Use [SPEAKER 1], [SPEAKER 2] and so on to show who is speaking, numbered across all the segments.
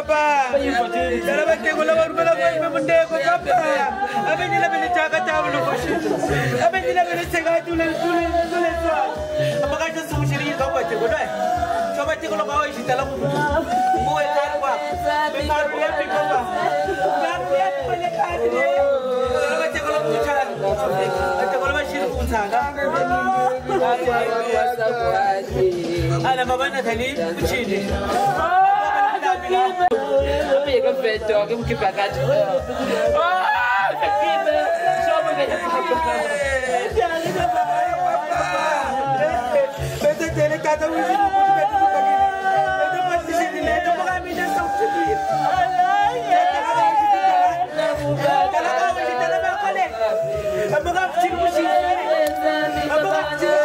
[SPEAKER 1] papa. Dalam hati aku lawan aku benda aku papa. Apa ni lah benda jaga tahu lu koshi. Apa ni lah benda segala tulen. Apa kata semua sini kau baca kau dah. Coba cek kalau kau isi dalam buku yang apa. Bentar biar papa. Biar banyak kali dia. Kalau baca kalau pucat. Baca kalau masih pucat. Ana baba na tali kuchini. Mimi ka feto ke mkipakati. Kakibe. Shobo ke. Jali baba. Bete tele kata wisi ko bete ko pagi. Bete pati sini le to mga mi na sauti. Kala ka wisi tala ba kale. Mga chini kuchini. Mga chini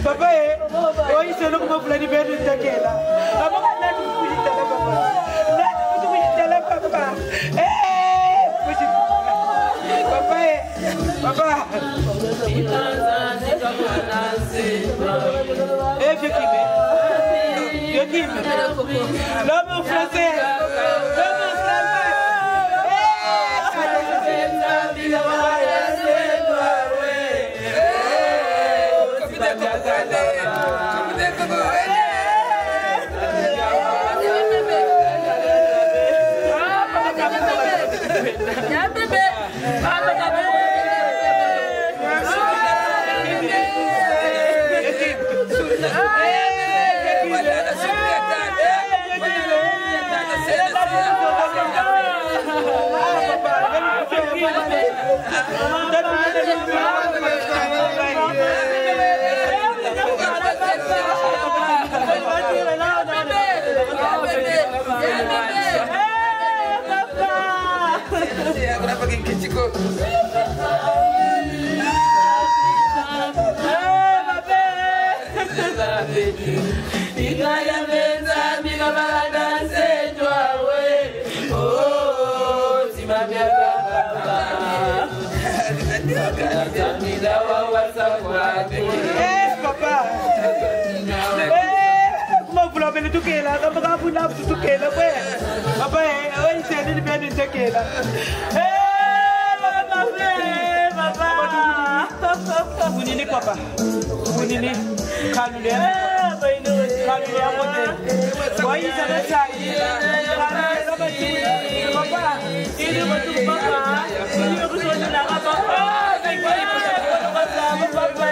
[SPEAKER 1] Papa, oi solo como fulani verde takela. Amo kana kuita la papa. Na kuita la papa. Papa. Vieux Kim. L'homme en français. Bunini papa, bunini kalu dia, kalu dia mote. Wah ini sana saya, papa, ini betul papa, ini aku sudah nak apa? Saya papa, papa.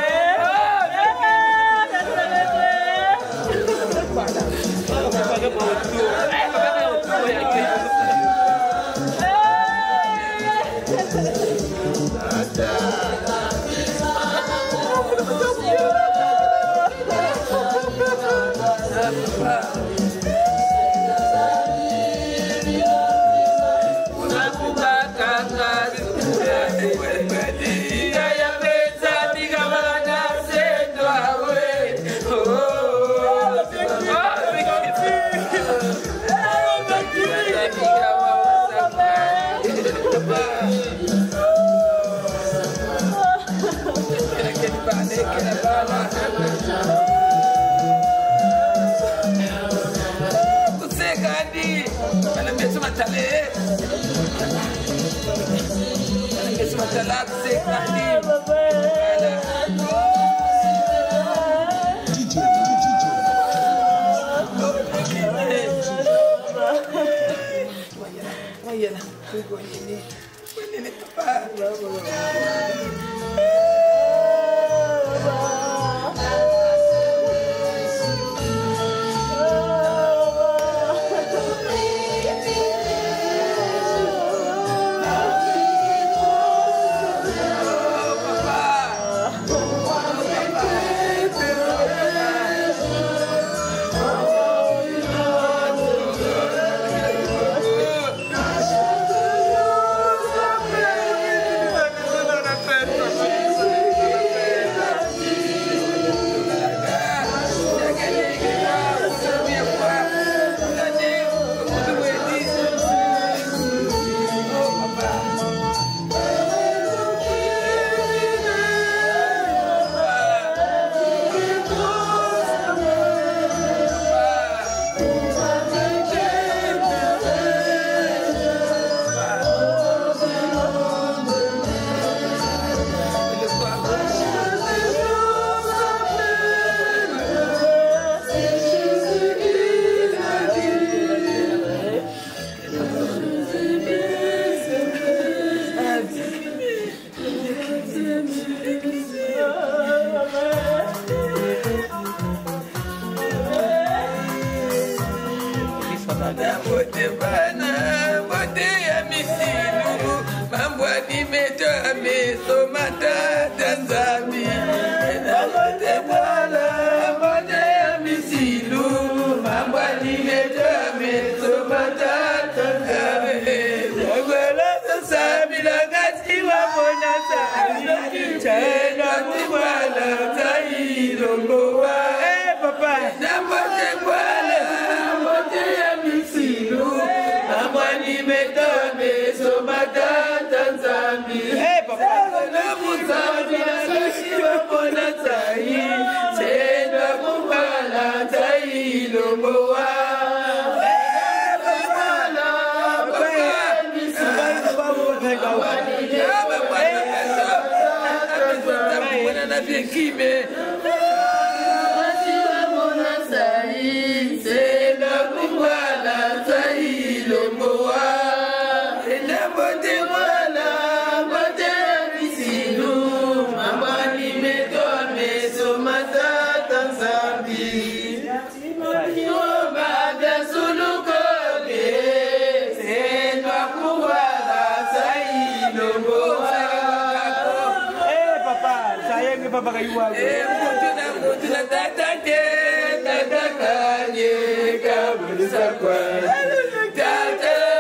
[SPEAKER 2] Bote bana, bote ya misilu, mambo nimeto ameso matata zambi. Bote bana, bote ya misilu, mambo nimeto ameso matata zambi. Wala sabi la gati wa bona sabi, chena kubala tailo mboa. Papa, bote bana, bote ya misilu, amani metame so matata zambi. Papa, na musabi na kashiwa mona tai, chena kubala tailo mboa. Papa kayuwa mutu na tatake tatakanye kabulisa kwa tatake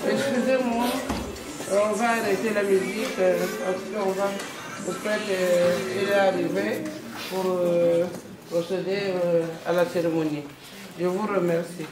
[SPEAKER 3] Excusez-moi, on va arrêter la musique parce qu'on va, au fait, il est arrivé pour procéder à la cérémonie. Je vous remercie.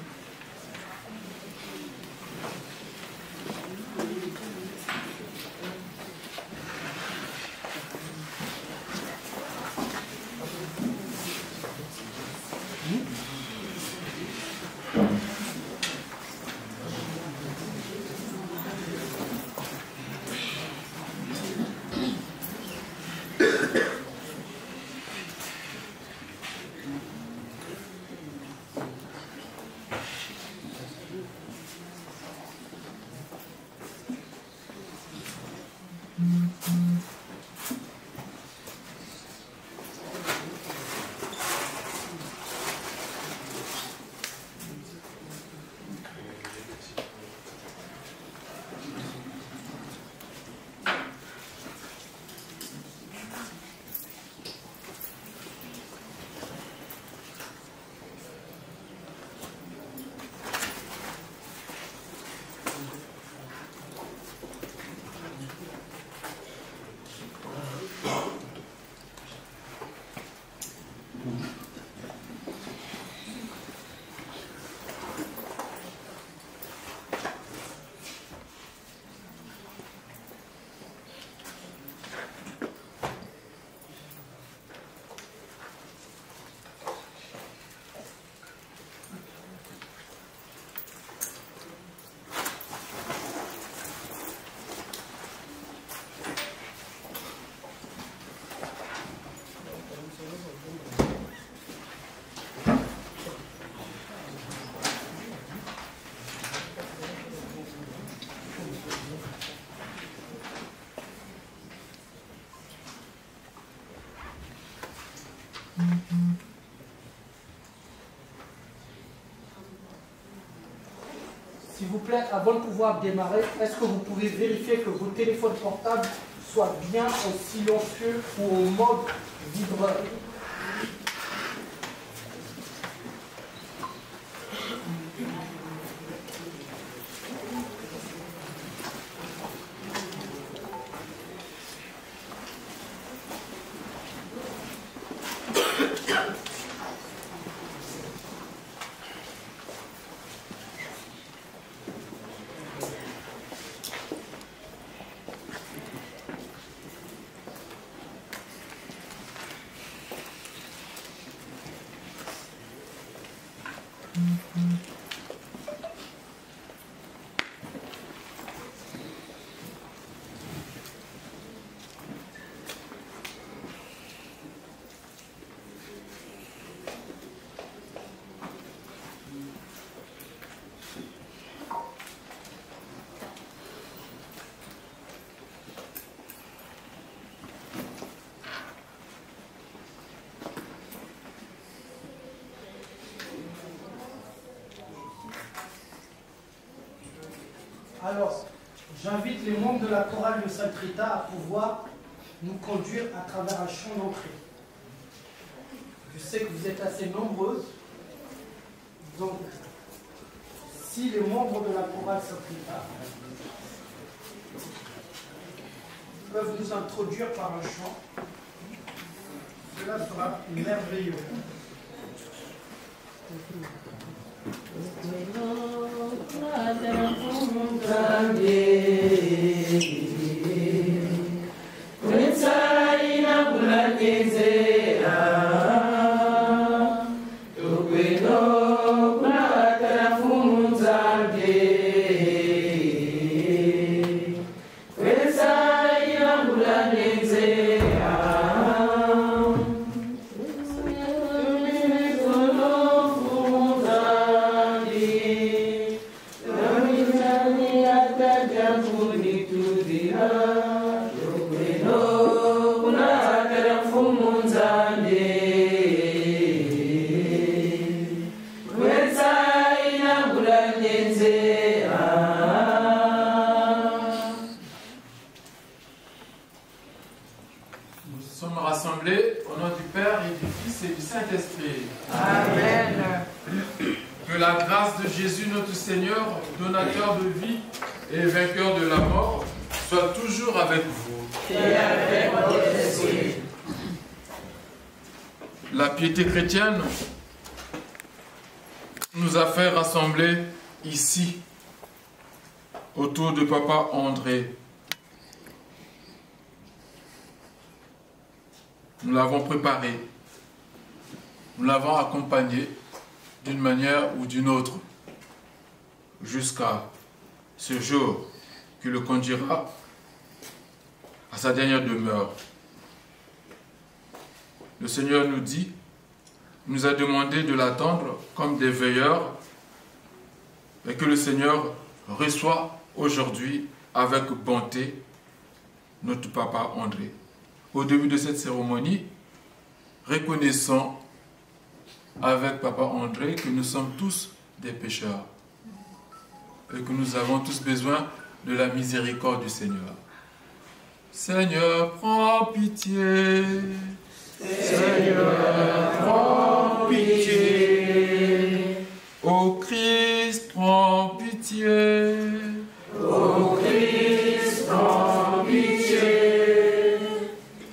[SPEAKER 4] vous plaît, avant de pouvoir démarrer, est-ce que vous pouvez vérifier que vos téléphones portables soient bien en silencieux ou en mode vibreur? Alors, j'invite les membres de la chorale de Sainte Rita à pouvoir nous conduire à travers un chant d'entrée. Je sais que vous êtes assez nombreuses, donc si les membres de la chorale Sainte Rita peuvent nous introduire par un chant, cela sera merveilleux.
[SPEAKER 5] La piété chrétienne nous a fait rassembler ici autour de Papa André. Nous l'avons préparé, nous l'avons accompagné d'une manière ou d'une autre jusqu'à ce jour qui le conduira à sa dernière demeure. Le Seigneur nous a demandé de l'attendre comme des veilleurs et que le Seigneur reçoit aujourd'hui avec bonté notre Papa André. Au début de cette cérémonie, reconnaissons avec Papa André que nous sommes tous des pécheurs et que nous avons tous besoin de la miséricorde du Seigneur. Seigneur, prends pitié. Seigneur, prends pitié. Ô Christ, prends pitié. Ô Christ, prends pitié.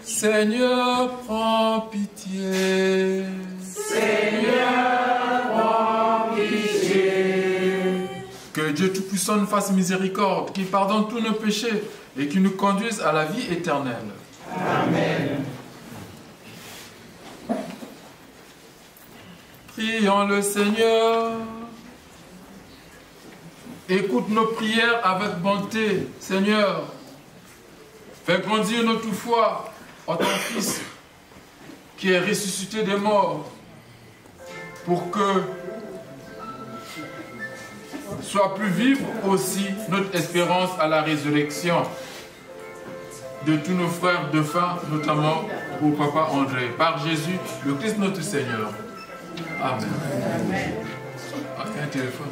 [SPEAKER 5] Seigneur, prends pitié. Seigneur, prends pitié. Que Dieu Tout-Puissant nous fasse miséricorde, qu'il pardonne tous nos péchés et qu'il nous conduise à la vie éternelle. Amen. Prions le Seigneur. Écoute nos prières avec bonté, Seigneur. Fais grandir notre foi en ton Fils qui est ressuscité des morts pour que soit plus vive aussi notre espérance à la résurrection de tous nos frères défunts, notamment au Papa André. Par Jésus, le Christ notre Seigneur. Amen. Amen. Un téléphone.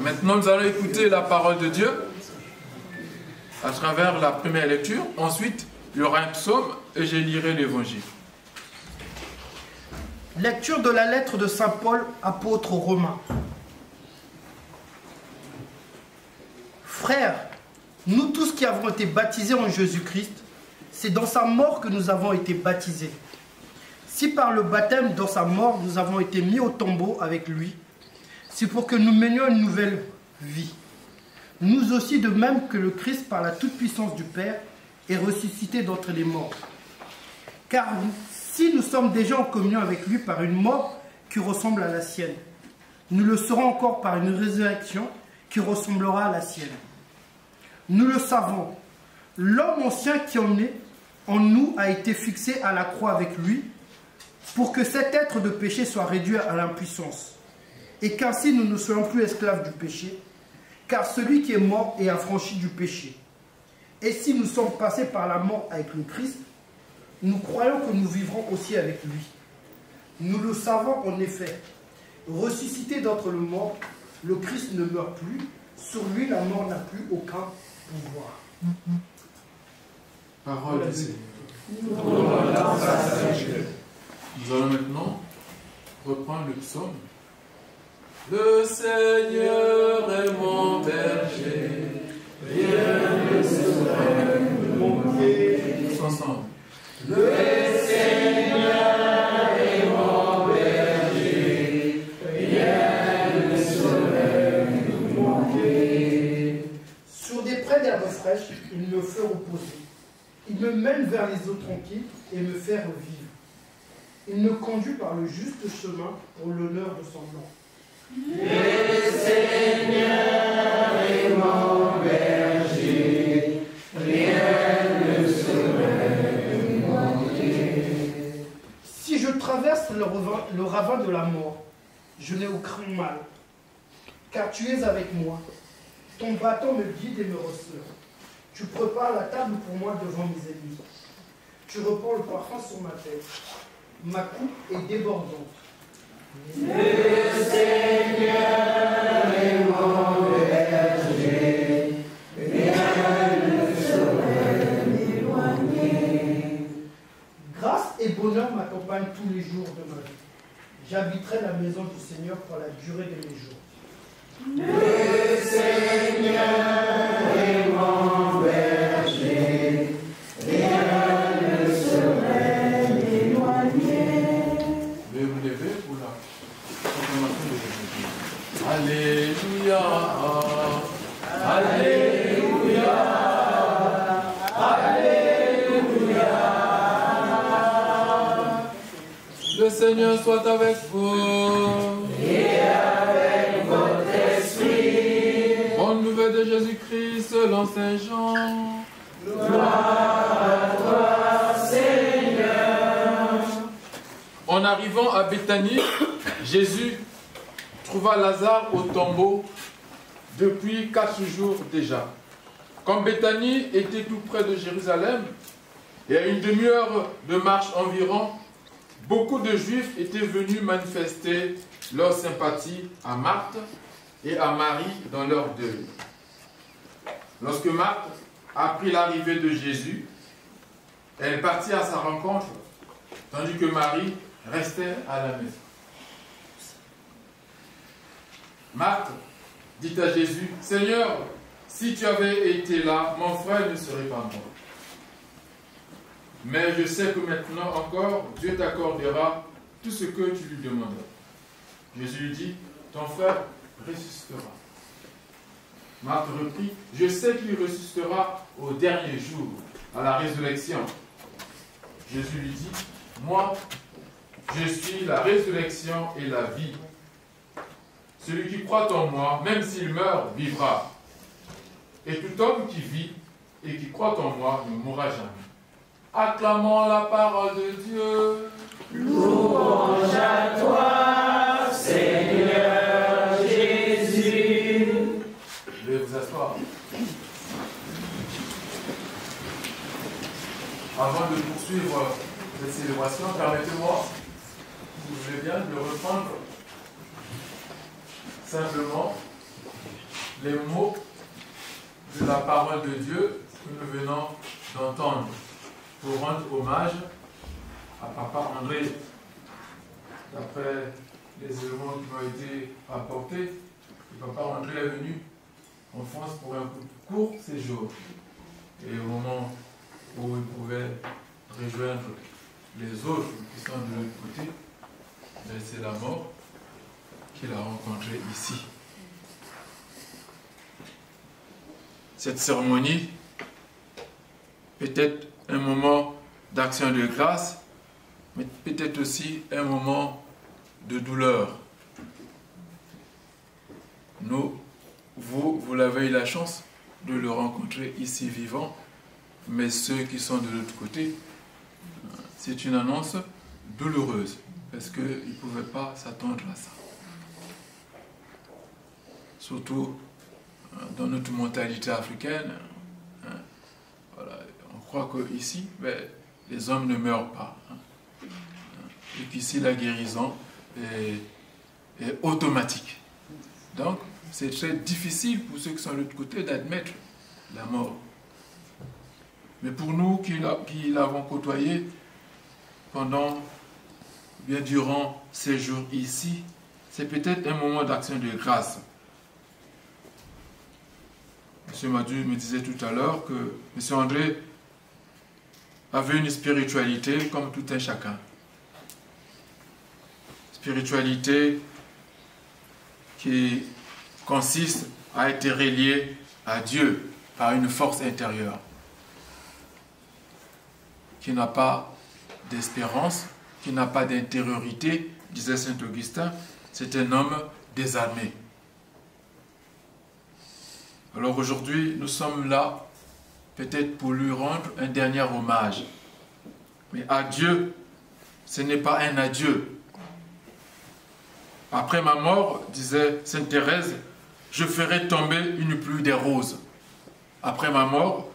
[SPEAKER 5] Maintenant, nous allons écouter la parole de Dieu à travers la première lecture. Ensuite, il y aura un psaume et je lirai l'évangile.
[SPEAKER 4] Lecture de la lettre de Saint Paul, apôtre aux Romains. Frères, nous tous qui avons été baptisés en Jésus-Christ, c'est dans sa mort que nous avons été baptisés. Si par le baptême dans sa mort nous avons été mis au tombeau avec lui, c'est pour que nous menions une nouvelle vie. Nous aussi, de même que le Christ, par la toute-puissance du Père, est ressuscité d'entre les morts. Car si nous sommes déjà en communion avec lui par une mort qui ressemble à la sienne, nous le serons encore par une résurrection qui ressemblera à la sienne. Nous le savons, l'homme ancien qui en est en nous a été fixé à la croix avec lui, pour que cet être de péché soit réduit à l'impuissance, et qu'ainsi nous ne soyons plus esclaves du péché, car celui qui est mort est affranchi du péché. Et si nous sommes passés par la mort avec le Christ, nous croyons que nous vivrons aussi avec lui. Nous le savons en effet, ressuscité d'entre les morts, le Christ ne meurt plus, sur lui la mort n'a plus aucun pouvoir.
[SPEAKER 5] Parole du Seigneur. Nous allons maintenant reprendre le psaume. Le Seigneur est mon berger, rien ne saurait me manquer. Tous ensemble. Le Seigneur est mon berger, rien ne saurait me manquer.
[SPEAKER 4] Sur des prés d'herbes fraîches, il me fait reposer. Il me mène vers les eaux tranquilles et me fait revivre. Il me conduit par le juste chemin pour l'honneur de son nom.
[SPEAKER 2] Le Seigneur est mon berger, rien ne saurait me manquer.
[SPEAKER 4] Si je traverse le ravin de la mort, je n'ai aucun mal, car tu es avec moi. Ton bâton me guide et me ressort. Tu prépares la table pour moi devant mes ennemis. Tu répands le parfum sur ma tête. Ma coupe est débordante.
[SPEAKER 2] Le Seigneur est mon berger, rien ne saurait m'éloigner.
[SPEAKER 4] Grâce et bonheur m'accompagnent tous les jours de ma vie. J'habiterai la maison du Seigneur pour la durée de mes jours.
[SPEAKER 2] Le Seigneur est mon berger, rien ne saurait m'éloigner.
[SPEAKER 5] Veuillez vous lever pour la proclamation de l'évangile. Alléluia. Alléluia. Alléluia. Le Seigneur soit avec vous.
[SPEAKER 2] Et avec votre esprit.
[SPEAKER 5] Bonne nouvelle de Jésus-Christ selon Saint Jean.
[SPEAKER 2] Gloire à toi, Seigneur.
[SPEAKER 5] En arrivant à Béthanie, Jésus trouva Lazare au tombeau depuis 4 jours déjà. Comme Béthanie était tout près de Jérusalem, et à une demi-heure de marche environ, beaucoup de Juifs étaient venus manifester leur sympathie à Marthe et à Marie dans leur deuil. Lorsque Marthe apprit l'arrivée de Jésus, elle partit à sa rencontre, tandis que Marie restait à la maison. Marthe dit à Jésus, « Seigneur, si tu avais été là, mon frère ne serait pas mort. Mais je sais que maintenant encore, Dieu t'accordera tout ce que tu lui demanderas. » Jésus lui dit, « Ton frère ressuscitera. » Marthe reprit, « Je sais qu'il ressuscitera au dernier jour, à la résurrection. » Jésus lui dit, « Moi, je suis la résurrection et la vie. Celui qui croit en moi, même s'il meurt, vivra. Et tout homme qui vit et qui croit en moi ne mourra jamais. » Acclamons la parole de Dieu.
[SPEAKER 2] Louange à toi, Seigneur Jésus.
[SPEAKER 5] Veuillez vous asseoir. Avant de poursuivre cette célébration, permettez-moi si vous voulez bien, de reprendre simplement les mots de la parole de Dieu que nous venons d'entendre pour rendre hommage à Papa André. D'après les éléments qui m'ont été rapportés, Papa André est venu en France pour un court séjour. Et au moment où il pouvait rejoindre les autres qui sont de l'autre côté, c'est la mort qu'il a rencontrée ici. Cette cérémonie peut être un moment d'action de grâce, mais peut-être aussi un moment de douleur. Nous, vous l'avez eu la chance de le rencontrer ici vivant, mais ceux qui sont de l'autre côté, c'est une annonce douloureuse, parce qu'ils ne pouvaient pas s'attendre à ça. Surtout dans notre mentalité africaine, voilà, on croit qu'ici, les hommes ne meurent pas. Et qu'ici, la guérison est automatique. Donc, c'est très difficile pour ceux qui sont de l'autre côté d'admettre la mort. Mais pour nous qui l'avons côtoyé durant ces jours ici, c'est peut-être un moment d'action de grâce. M. Madu me disait tout à l'heure que M. André avait une spiritualité comme tout un chacun. Spiritualité qui consiste à être relié à Dieu par une force intérieure, qui n'a pas d'espérance, qui n'a pas d'intériorité, disait saint Augustin, c'est un homme désarmé. Alors aujourd'hui, nous sommes là peut-être pour lui rendre un dernier hommage. Mais adieu, ce n'est pas un adieu. Après ma mort, disait sainte Thérèse, je ferai tomber une pluie des roses. Après ma mort,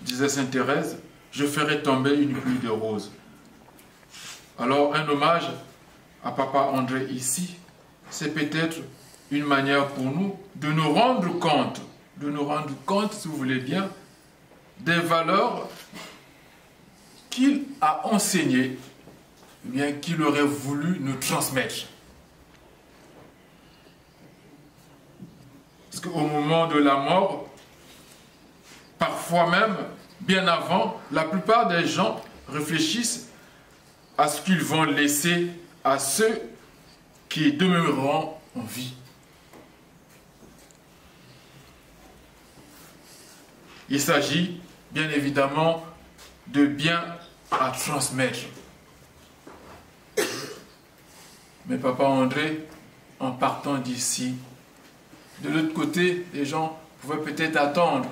[SPEAKER 5] disait sainte Thérèse, je ferai tomber une pluie de roses. Alors un hommage à Papa André ici, c'est peut-être une manière pour nous de nous rendre compte, si vous voulez bien, des valeurs qu'il a enseignées, bien qu'il aurait voulu nous transmettre. Parce qu'au moment de la mort, parfois même, bien avant, la plupart des gens réfléchissent à ce qu'ils vont laisser à ceux qui demeureront en vie. Il s'agit bien évidemment de biens à transmettre. Mais Papa André, en partant d'ici, de l'autre côté, les gens pouvaient peut-être attendre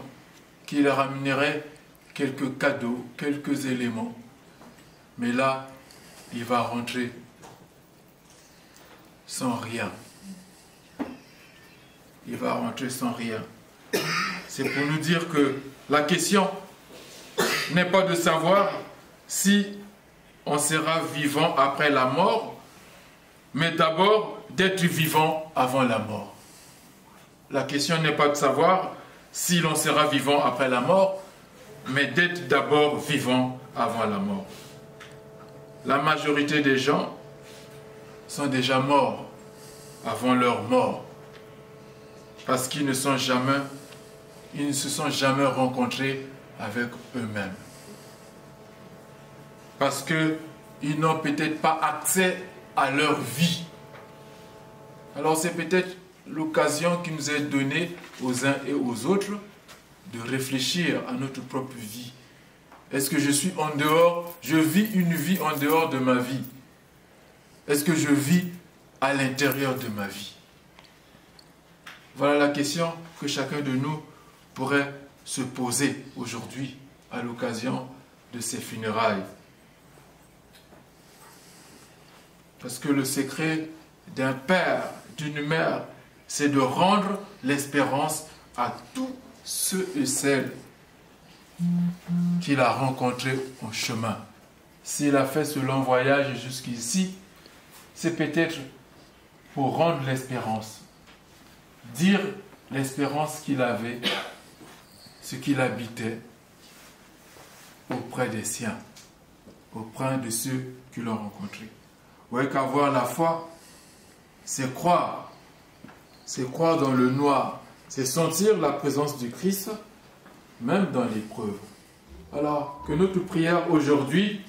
[SPEAKER 5] qu'il leur amènerait quelques cadeaux, quelques éléments. Mais là, il va rentrer sans rien. Il va rentrer sans rien. C'est pour nous dire que la question n'est pas de savoir si on sera vivant après la mort, mais d'abord d'être vivant avant la mort. La question n'est pas de savoir si l'on sera vivant après la mort, mais d'être d'abord vivant avant la mort. La majorité des gens sont déjà morts avant leur mort, parce qu'ils ne se sont jamais rencontrés avec eux-mêmes. Parce qu'ils n'ont peut-être pas accès à leur vie. Alors c'est peut-être l'occasion qui nous est donnée aux uns et aux autres de réfléchir à notre propre vie. Est-ce que je suis en dehors, je vis une vie en dehors de ma vie? Est-ce que je vis à l'intérieur de ma vie? Voilà la question que chacun de nous pourrait se poser aujourd'hui à l'occasion de ces funérailles. Parce que le secret d'un père, d'une mère, c'est de rendre l'espérance à tous ceux et celles qu'il a rencontrés en chemin. S'il a fait ce long voyage jusqu'ici, c'est peut-être pour rendre l'espérance, dire l'espérance qu'il avait, ce qu'il habitait auprès des siens, auprès de ceux qui l'ont rencontré. Vous voyez qu'avoir la foi, c'est croire dans le noir, c'est sentir la présence du Christ, même dans l'épreuve. Alors, que notre prière aujourd'hui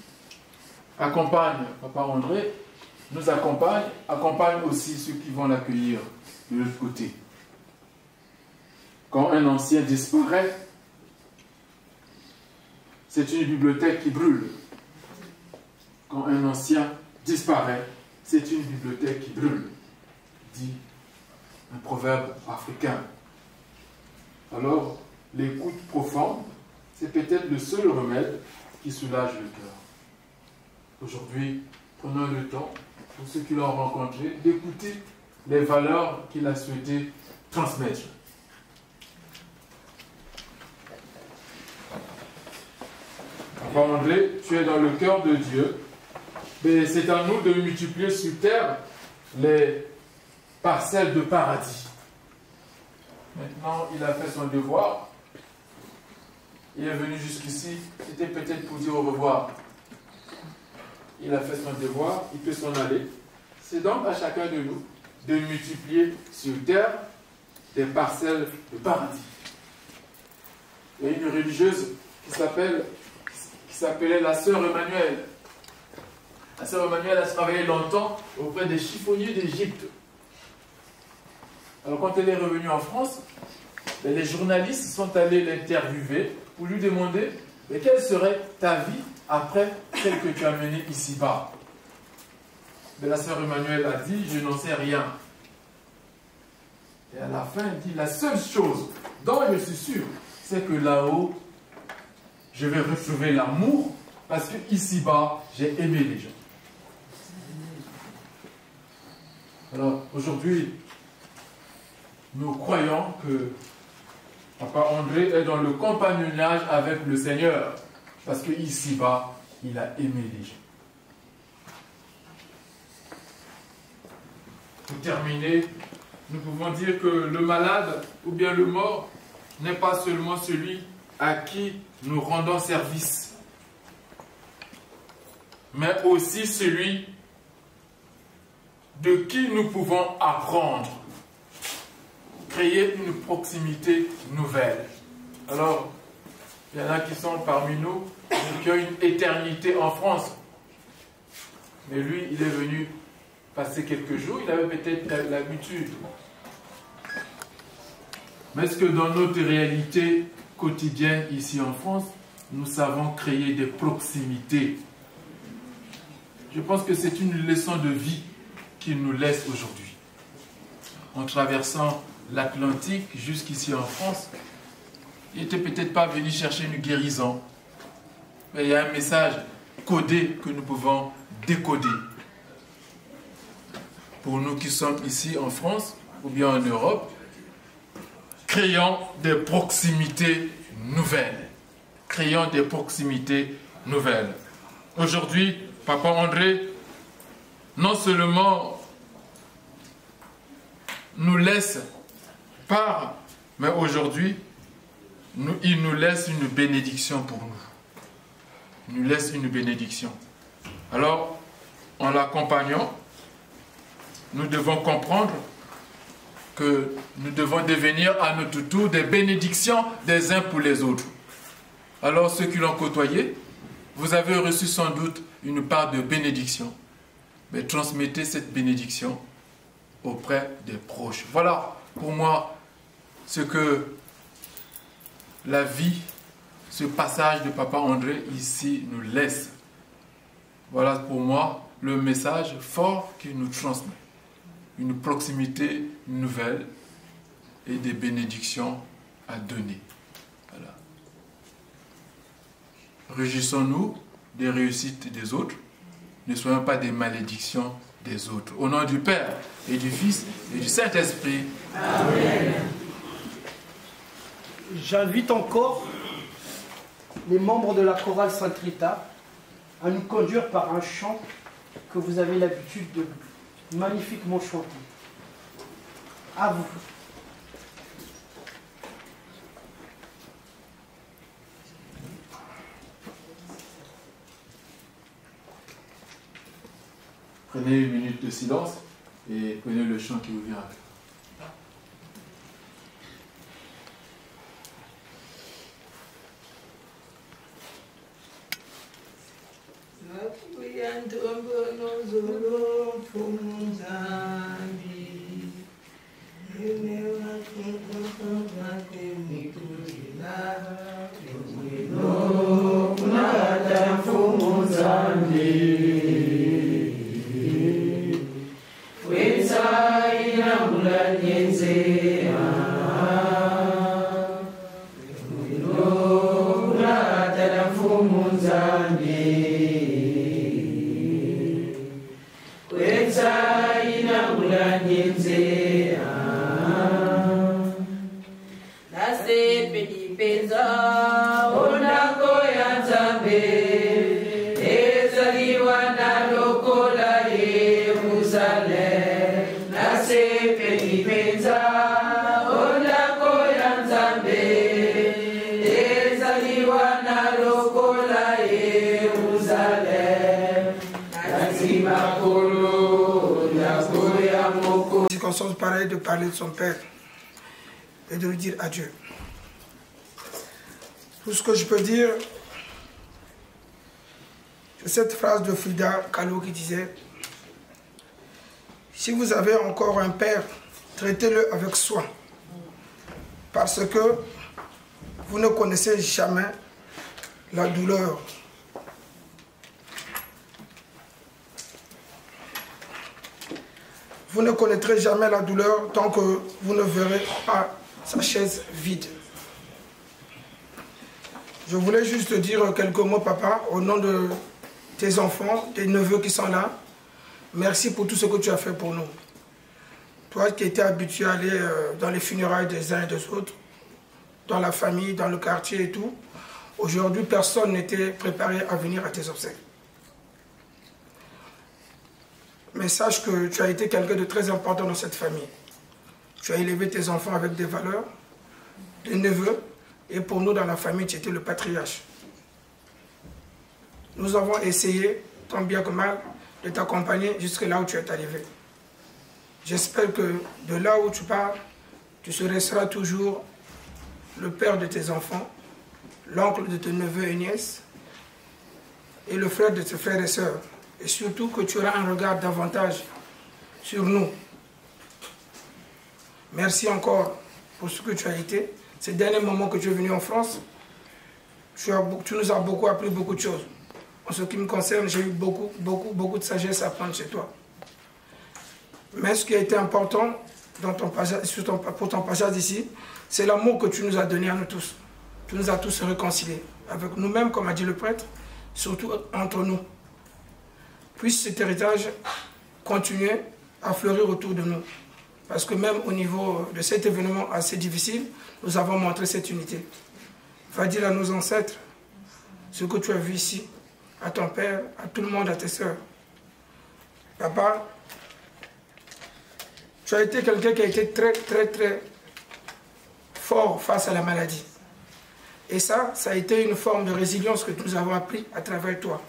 [SPEAKER 5] accompagne Papa André, nous accompagne aussi ceux qui vont l'accueillir de l'autre côté. Quand un ancien disparaît, c'est une bibliothèque qui brûle. Quand un ancien disparaît, c'est une bibliothèque qui brûle, dit un proverbe africain. Alors, l'écoute profonde, c'est peut-être le seul remède qui soulage le cœur. Aujourd'hui, prenons le temps, pour ceux qui l'ont rencontré, d'écouter les valeurs qu'il a souhaité transmettre. Papa André, tu es dans le cœur de Dieu, mais c'est à nous de multiplier sur terre les parcelles de paradis. Maintenant, il a fait son devoir. Il est venu jusqu'ici, c'était peut-être pour dire au revoir. Il a fait son devoir, il peut s'en aller. C'est donc à chacun de nous de multiplier sur terre des parcelles de paradis. Il y a une religieuse qui s'appelait la sœur Emmanuelle. La sœur Emmanuelle a travaillé longtemps auprès des chiffonniers d'Égypte. Alors quand elle est revenue en France, les journalistes sont allés l'interviewer pour lui demander mais quelle serait ta vie après celle que tu as menée ici-bas. Mais la sœur Emmanuelle a dit je n'en sais rien. Et à la fin, elle dit la seule chose dont je suis sûr, c'est que là-haut, je vais retrouver l'amour parce que ici-bas, j'ai aimé les gens. Alors aujourd'hui, nous croyons que Papa André est dans le compagnonnage avec le Seigneur parce que ici-bas, il a aimé les gens. Pour terminer, nous pouvons dire que le malade ou bien le mort n'est pas seulement celui à qui nous rendons service, mais aussi celui de qui nous pouvons apprendre, créer une proximité nouvelle. Alors, il y en a qui sont parmi nous, qui ont une éternité en France. Mais lui, il est venu passer quelques jours, il avait peut-être l'habitude. Mais est-ce que dans notre réalité quotidienne ici en France, nous savons créer des proximités? Je pense que c'est une leçon de vie qu'il nous laisse aujourd'hui. En traversant l'Atlantique jusqu'ici en France, il n'était peut-être pas venu chercher une guérison. Mais il y a un message codé que nous pouvons décoder. Pour nous qui sommes ici en France ou bien en Europe, créons des proximités nouvelles. Créons des proximités nouvelles. Aujourd'hui, Papa André, non seulement nous laisse part, mais aujourd'hui, il nous laisse une bénédiction pour nous. Il nous laisse une bénédiction. Alors, en l'accompagnant, nous devons comprendre que nous devons devenir à notre tour des bénédictions des uns pour les autres. Alors, ceux qui l'ont côtoyé, vous avez reçu sans doute une part de bénédiction. Mais transmettez cette bénédiction auprès des proches. Voilà, pour moi, ce que la vie, ce passage de Papa André ici nous laisse. Voilà pour moi le message fort qu'il nous transmet. Une proximité nouvelle et des bénédictions à donner. Voilà. Réjouissons-nous des réussites des autres. Ne soyons pas des malédictions des autres. Au nom du Père et du Fils et du Saint-Esprit.
[SPEAKER 4] Amen. J'invite encore les membres de la chorale Sainte Rita à nous conduire par un chant que vous avez l'habitude magnifiquement chanté. À vous.
[SPEAKER 5] Prenez une minute de silence et prenez le chant qui vous vient à cœur.
[SPEAKER 6] Pareil de parler de son père et de lui dire adieu. Tout ce que je peux dire, c'est cette phrase de Frida Kahlo qui disait: si vous avez encore un père, traitez-le avec soin, parce que vous ne connaissez jamais la douleur. Vous ne connaîtrez jamais la douleur tant que vous ne verrez pas sa chaise vide. Je voulais juste te dire quelques mots, papa, au nom de tes enfants, tes neveux qui sont là. Merci pour tout ce que tu as fait pour nous. Toi qui étais habitué à aller dans les funérailles des uns et des autres, dans la famille, dans le quartier et tout, aujourd'hui, personne n'était préparé à venir à tes obsèques. Mais sache que tu as été quelqu'un de très important dans cette famille. Tu as élevé tes enfants avec des valeurs, des neveux, et pour nous dans la famille, tu étais le patriarche. Nous avons essayé, tant bien que mal, de t'accompagner jusque là où tu es arrivé. J'espère que de là où tu pars, tu seras toujours le père de tes enfants, l'oncle de tes neveux et nièces, et le frère de tes frères et sœurs. Et surtout que tu auras un regard davantage sur nous. Merci encore pour ce que tu as été. Ces derniers moments que tu es venu en France, tu nous as beaucoup appris beaucoup de choses. En ce qui me concerne, j'ai eu beaucoup de sagesse à prendre chez toi. Mais ce qui a été important dans ton passage, pour ton passage ici, c'est l'amour que tu nous as donné à nous tous. Tu nous as tous réconciliés avec nous-mêmes, comme a dit le prêtre, surtout entre nous. Puisse cet héritage continuer à fleurir autour de nous. Parce que même au niveau de cet événement assez difficile, nous avons montré cette unité. Va dire à nos ancêtres ce que tu as vu ici, à ton père, à tout le monde, à tes sœurs. Papa, tu as été quelqu'un qui a été très fort face à la maladie. Et ça a été une forme de résilience que nous avons appris à travers toi.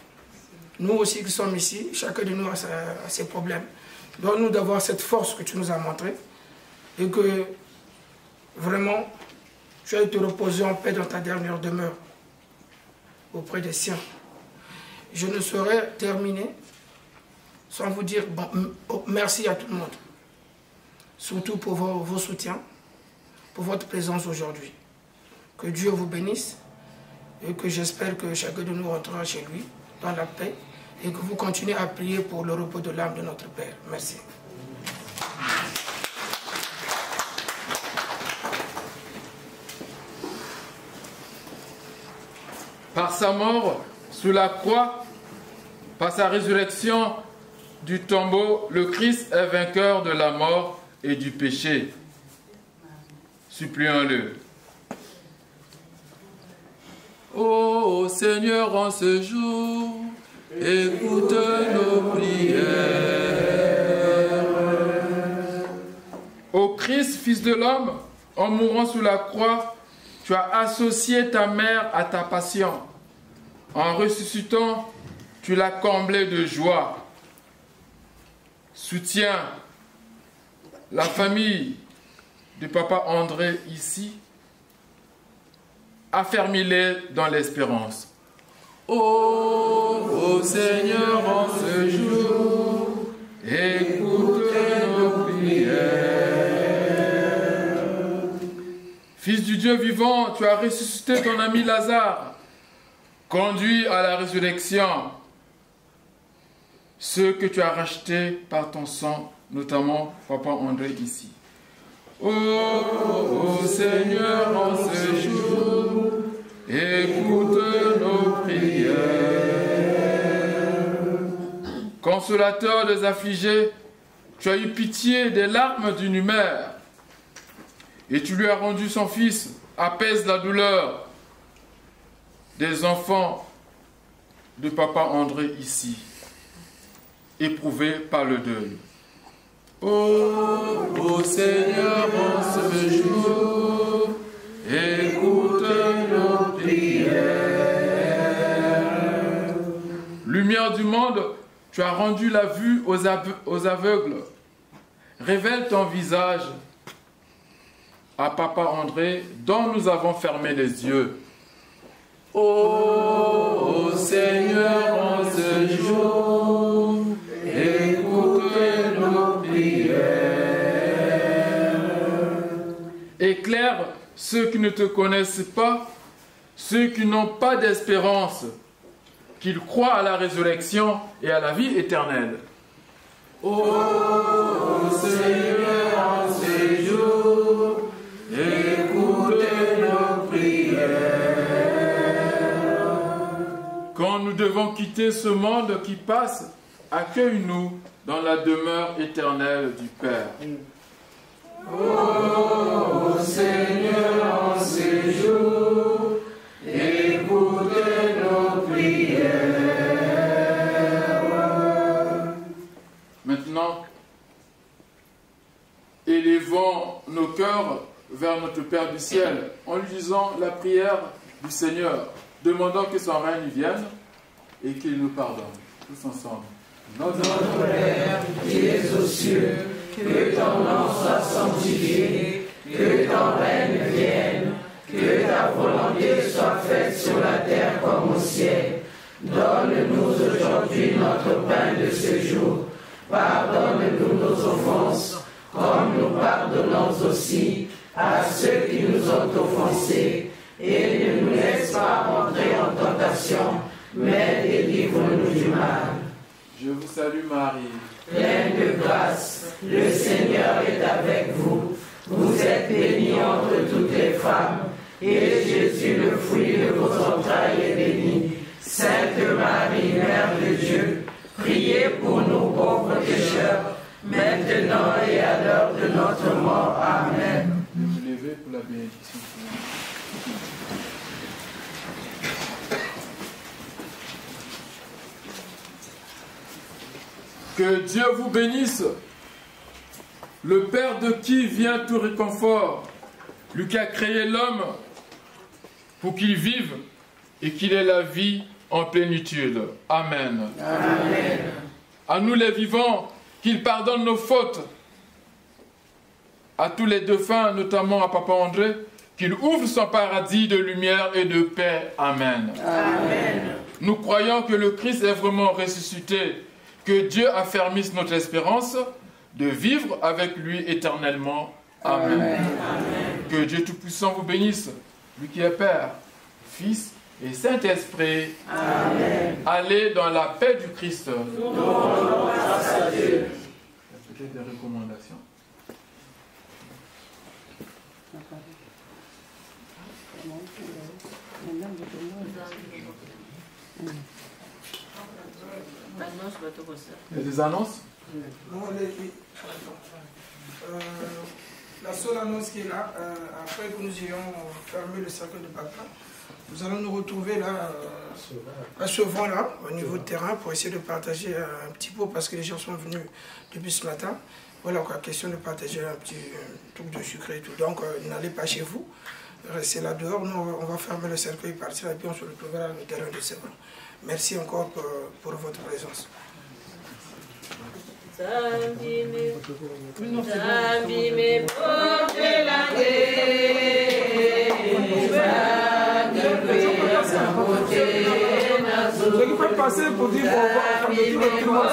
[SPEAKER 6] Nous aussi qui sommes ici, chacun de nous a ses problèmes. Donne-nous d'avoir cette force que tu nous as montrée et que vraiment tu as été reposé en paix dans ta dernière demeure auprès des siens. Je ne saurais terminer sans vous dire merci à tout le monde, surtout pour vos soutiens, pour votre présence aujourd'hui. Que Dieu vous bénisse et que j'espère que chacun de nous rentrera chez lui dans la paix et que vous continuez à prier pour le repos de l'âme de notre Père. Merci.
[SPEAKER 5] Par sa mort sous la croix, par sa résurrection du tombeau, le Christ est vainqueur de la mort et du péché. Supplions-le. Ô Seigneur, en ce jour, écoute nos prières. Christ, fils de l'homme, en mourant sous la croix, tu as associé ta mère à ta passion. En ressuscitant, tu l'as comblée de joie. Soutiens la famille de papa André ici. Affermis-les dans l'espérance. Ô Seigneur, en ce jour, écoute nos prières. Fils du Dieu vivant, tu as ressuscité ton ami Lazare, conduit à la résurrection ceux que tu as rachetés par ton sang, notamment papa André ici. Ô Seigneur, en ce jour, écoute nos prières. Consolateur des affligés, tu as eu pitié des larmes d'une mère et tu lui as rendu son fils. Apaise la douleur des enfants de papa André ici, éprouvés par le deuil. Ô Seigneur, en ce jour, écoute nos prières. Lumière du monde, tu as rendu la vue aux aveugles. Révèle ton visage à papa André, dont nous avons fermé les yeux. Ô Seigneur, en ce jour, écoute nos prières. Éclaire ceux qui ne te connaissent pas, ceux qui n'ont pas d'espérance, qu'ils croient à la résurrection et à la vie éternelle. Ô Seigneur, en ce jour, écoute nos prières. Quand nous devons quitter ce monde qui passe, accueille-nous dans la demeure éternelle du Père.
[SPEAKER 2] Ô Seigneur, en ce jour, écoute nos prières.
[SPEAKER 5] Maintenant, élevons nos cœurs vers notre Père du ciel en lui disant la prière du Seigneur, demandant que son règne vienne et qu'il nous pardonne. Tous ensemble.
[SPEAKER 2] Notre Père qui es aux cieux, que ton nom soit sanctifié, que ton règne vienne, que ta volonté soit faite sur la terre comme au ciel. Donne-nous aujourd'hui notre pain de ce jour. Pardonne-nous nos offenses, comme nous pardonnons aussi à ceux qui nous ont offensés. Et ne nous laisse pas entrer en tentation, mais délivre-nous du mal.
[SPEAKER 5] Je vous salue Marie,
[SPEAKER 2] pleine de grâce, le Seigneur est avec vous. Vous êtes bénie entre toutes les femmes, et Jésus, le fruit de vos entrailles, est béni. Sainte Marie, Mère de Dieu, priez pour nous pauvres pécheurs, maintenant et à l'heure de notre mort. Amen.
[SPEAKER 5] vous levez pour la bénédiction. Que Dieu vous bénisse, le Père de qui vient tout réconfort, lui qui a créé l'homme pour qu'il vive et qu'il ait la vie en plénitude. Amen.
[SPEAKER 2] Amen.
[SPEAKER 5] À nous les vivants, qu'il pardonne nos fautes. À tous les défunts, notamment à Papa André, qu'il ouvre son paradis de lumière et de paix. Amen.
[SPEAKER 2] Amen.
[SPEAKER 5] Nous croyons que le Christ est vraiment ressuscité, que Dieu affermisse notre espérance de vivre avec lui éternellement. Amen.
[SPEAKER 2] Amen.
[SPEAKER 5] Que Dieu Tout-Puissant vous bénisse, lui qui est Père, Fils et Saint-Esprit.
[SPEAKER 2] Amen.
[SPEAKER 5] Allez dans la paix du Christ.
[SPEAKER 2] Nous rendons grâce à Dieu.
[SPEAKER 5] Peut-être des recommandations. Il y a des annonces?
[SPEAKER 6] Non, la seule annonce qui est là, après que nous ayons fermé le cercle de Papa, nous allons nous retrouver là, à Chauvin, là, au niveau de terrain, pour essayer de partager un petit peu, parce que les gens sont venus depuis ce matin. Voilà quoi, question de partager un petit truc de sucre et tout. Donc n'allez pas chez vous, restez là dehors, nous on va fermer le cercueil, partir et puis on se retrouvera dans le terrain de Sèvres. Merci encore pour votre présence.
[SPEAKER 3] Ce qui peut passer pour dire qu'on va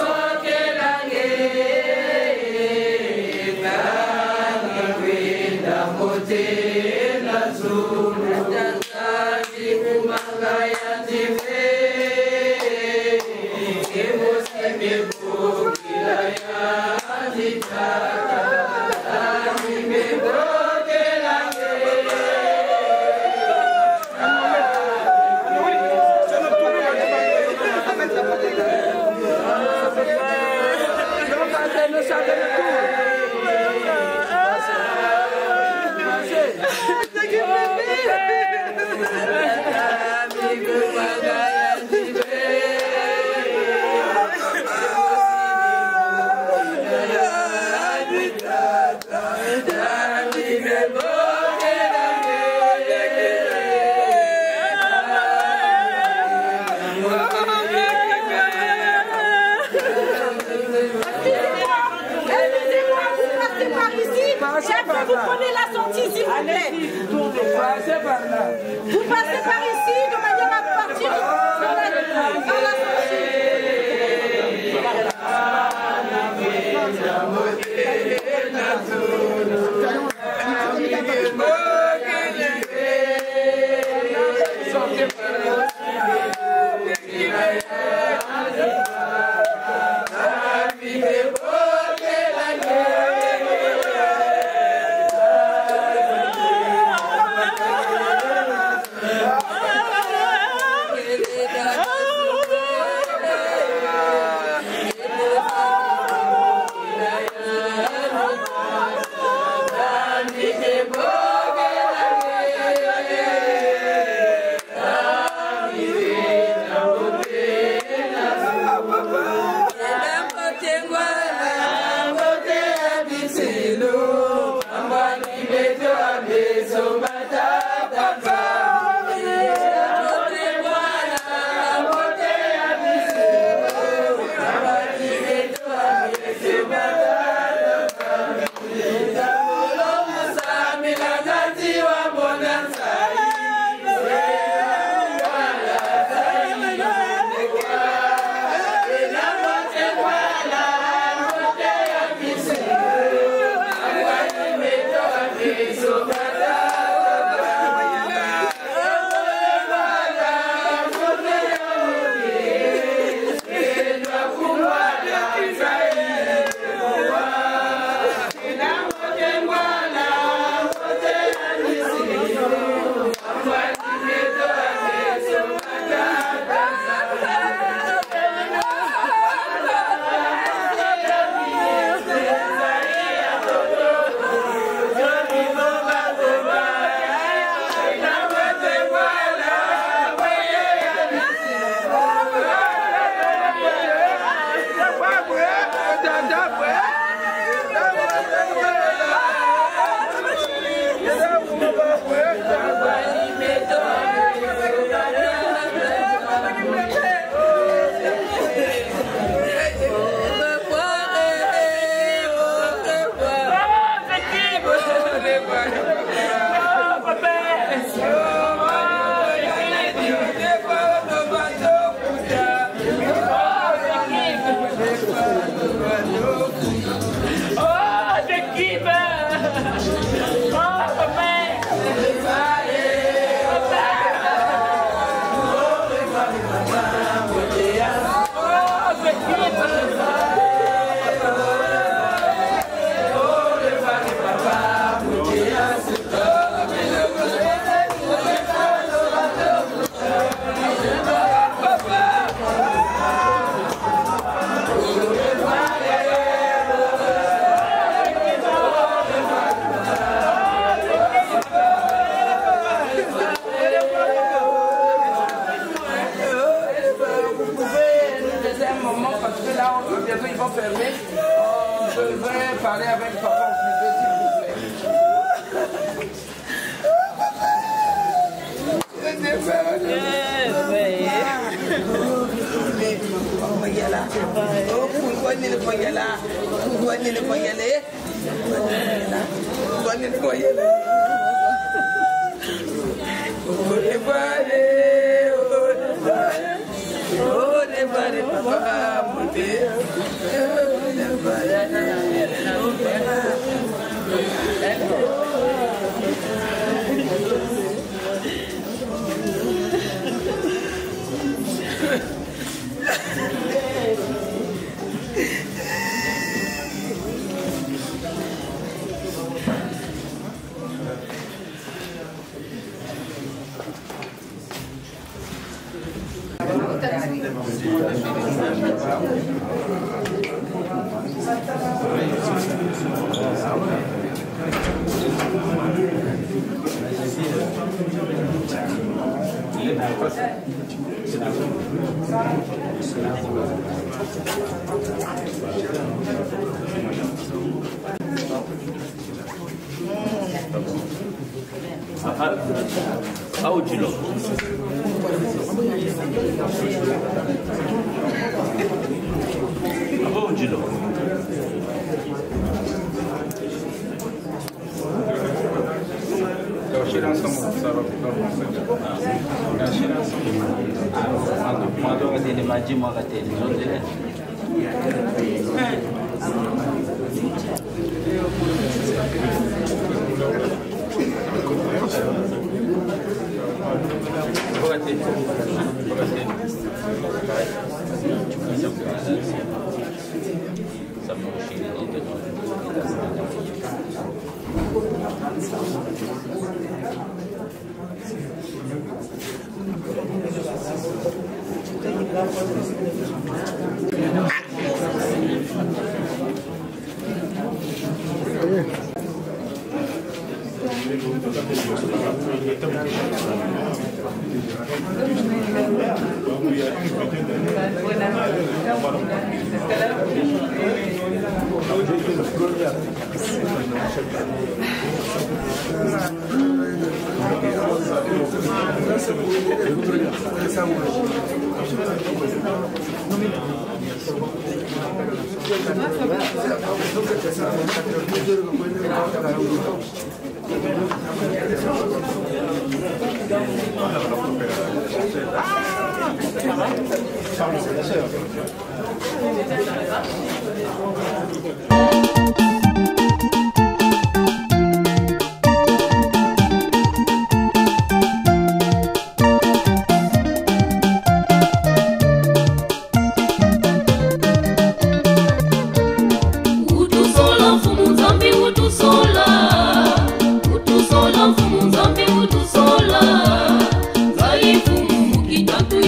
[SPEAKER 7] Vous prenez la sortie, s'il vous plaît. Vous passez par ici de manière à partir par la
[SPEAKER 3] parce que là, bientôt ils vont fermer. devrais parler avec papa privé, s'il vous plaît.
[SPEAKER 8] Audilo. Audilo.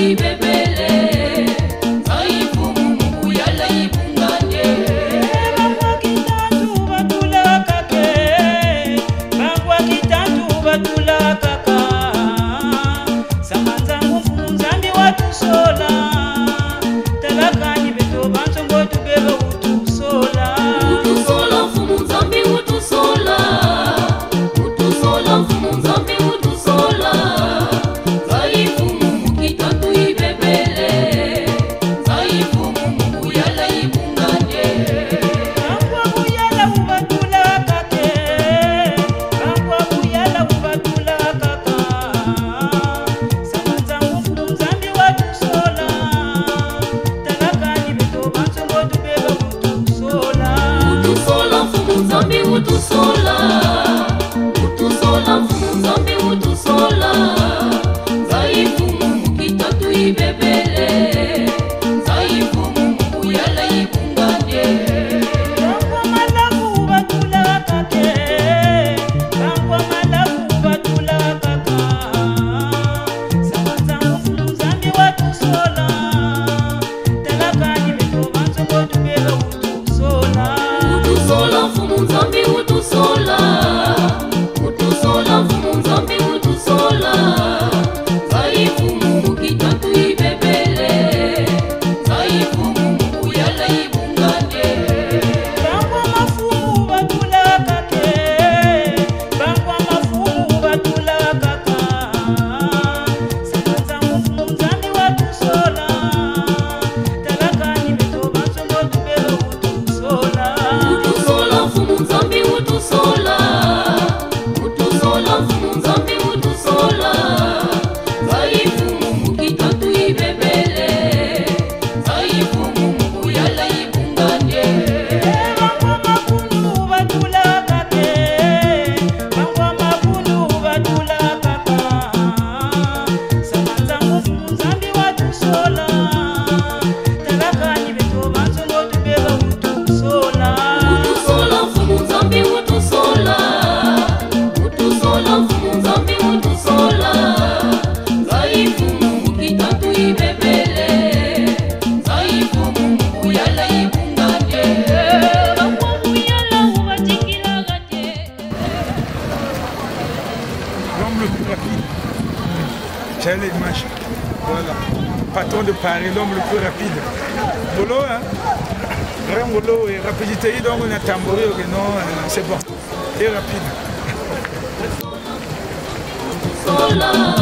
[SPEAKER 9] Ibebele, zaifu mungu yala ibunganye.
[SPEAKER 8] J'avais les images. Voilà. Patron de Paris, l'homme le plus rapide. Bolo, hein? Grand Bolo et rapidité, donc on a tambouré, non, c'est bon. Et rapide.
[SPEAKER 2] Sola,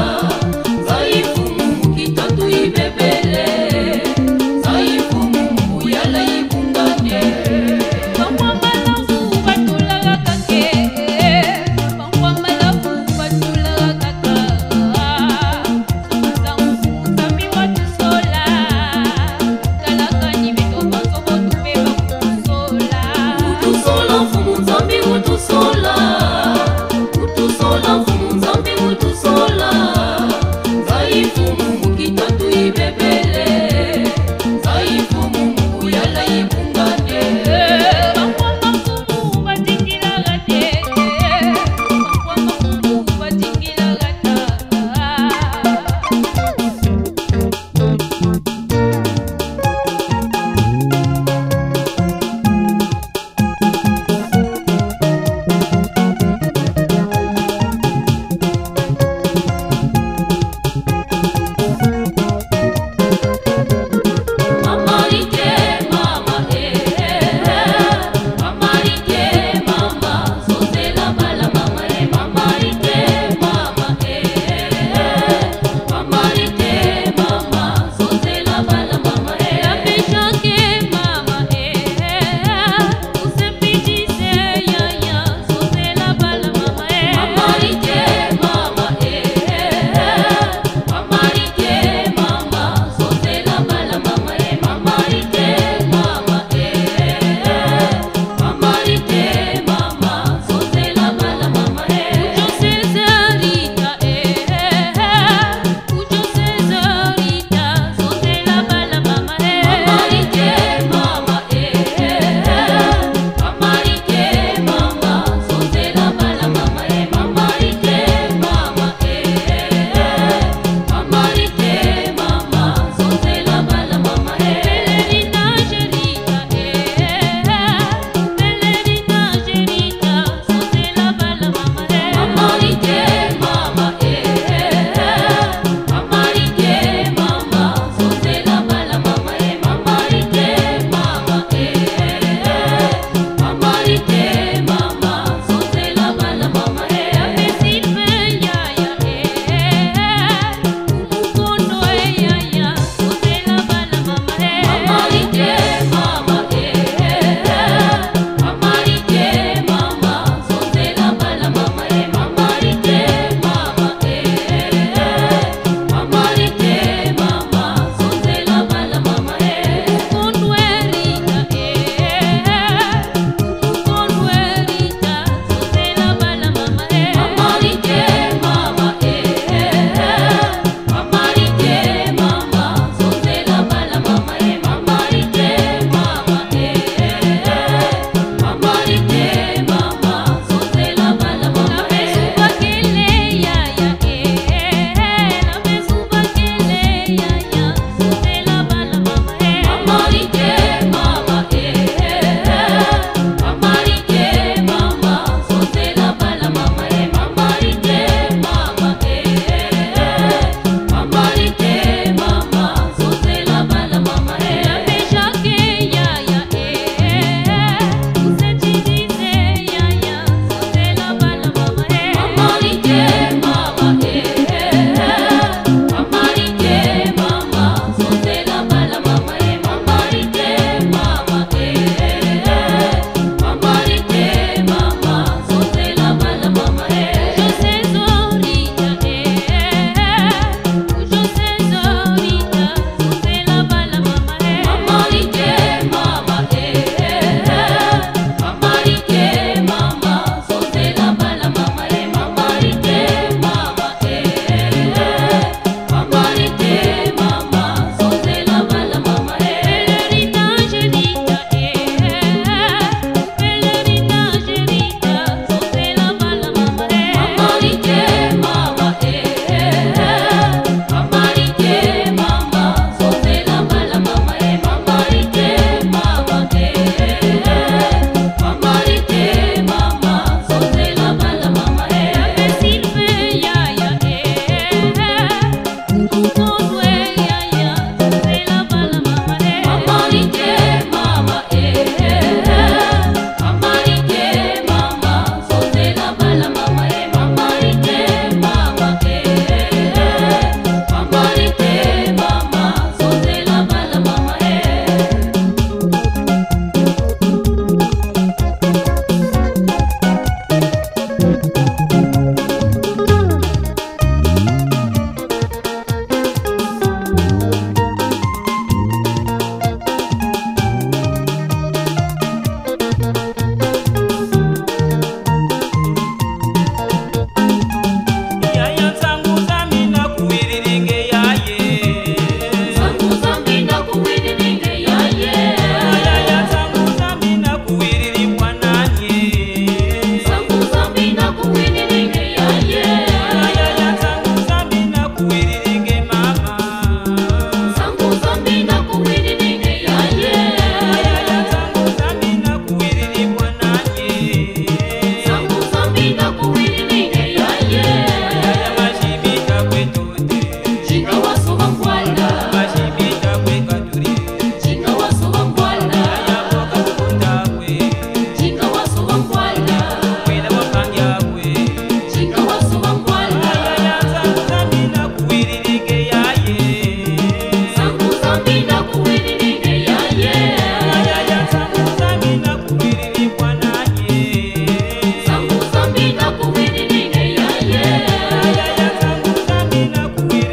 [SPEAKER 9] Zambi na kuwini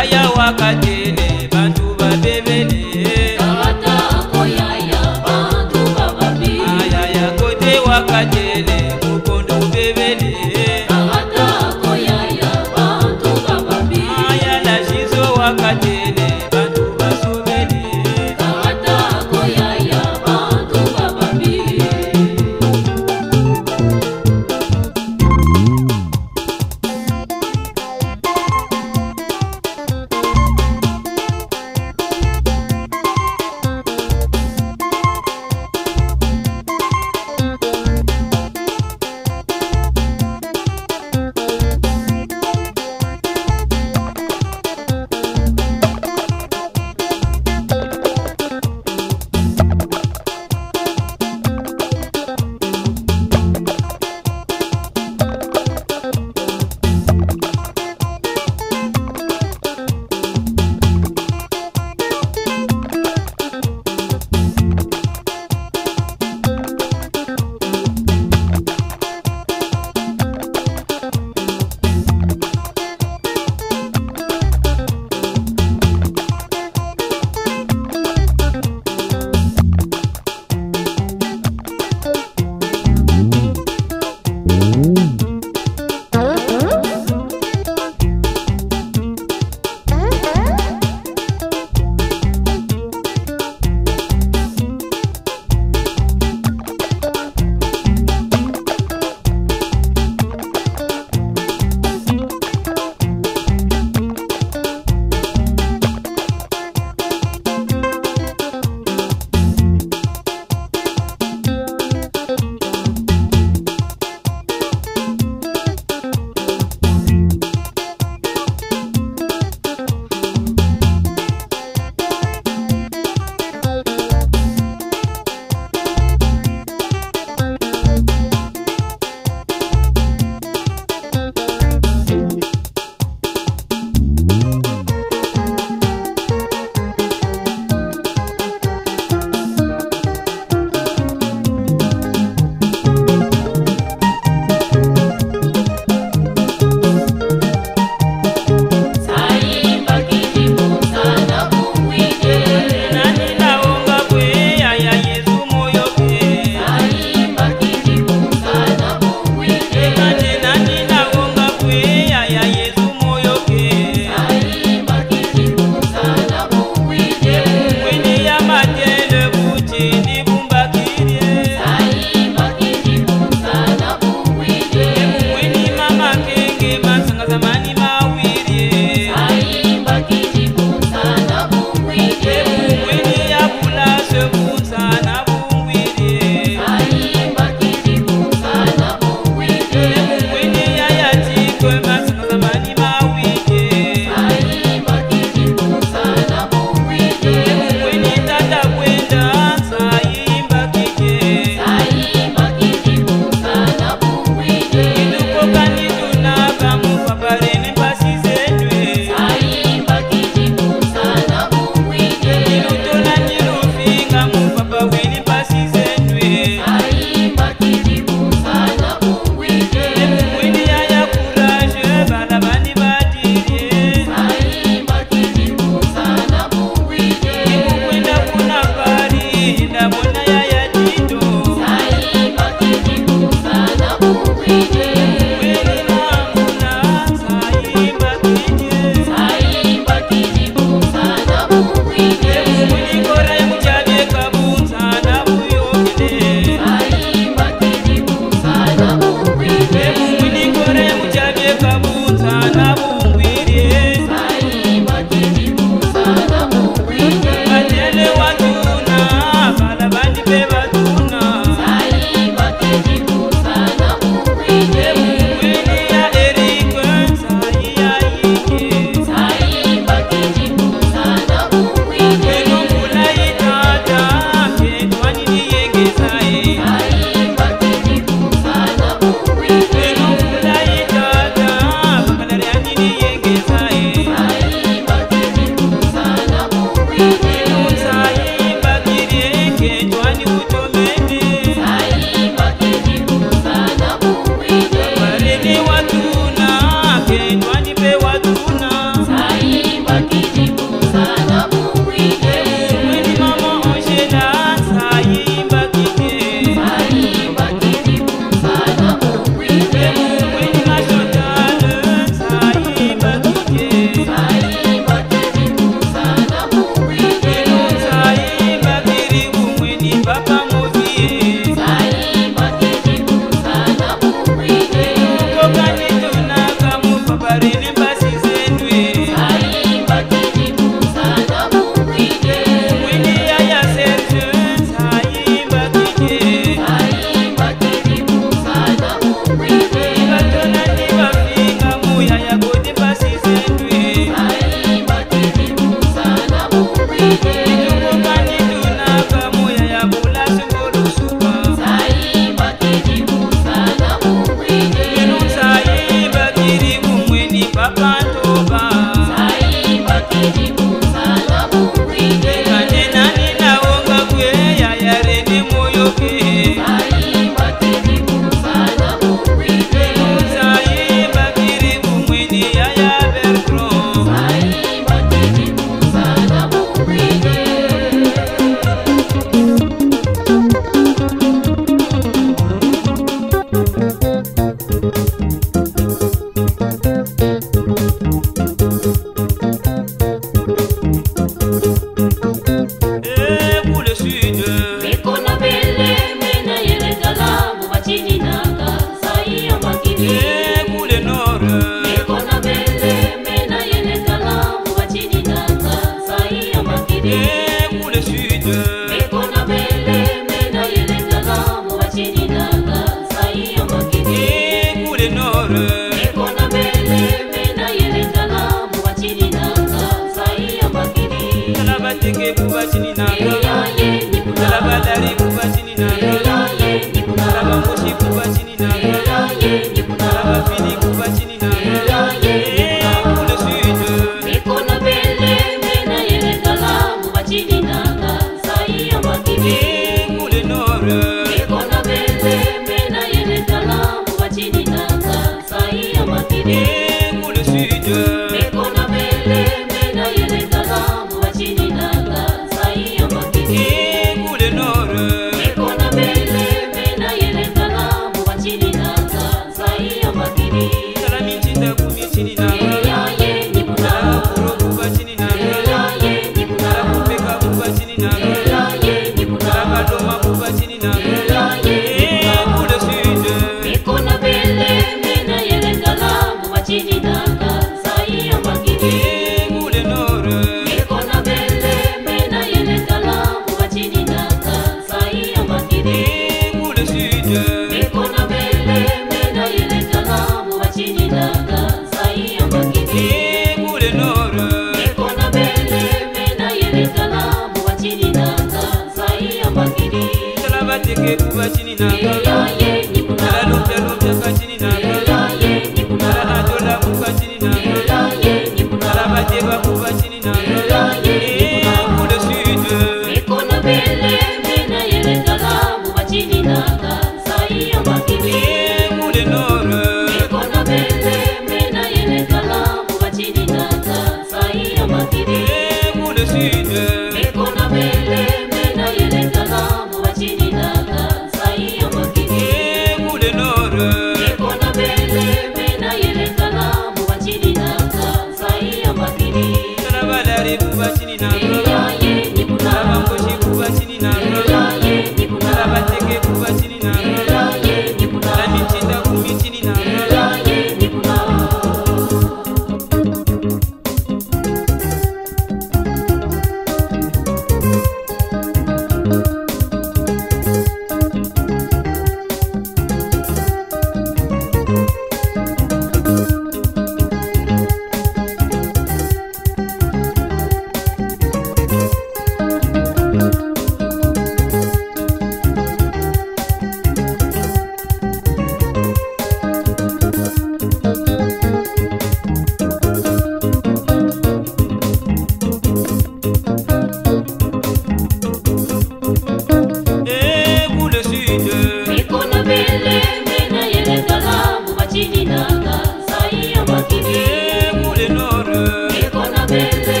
[SPEAKER 9] Belle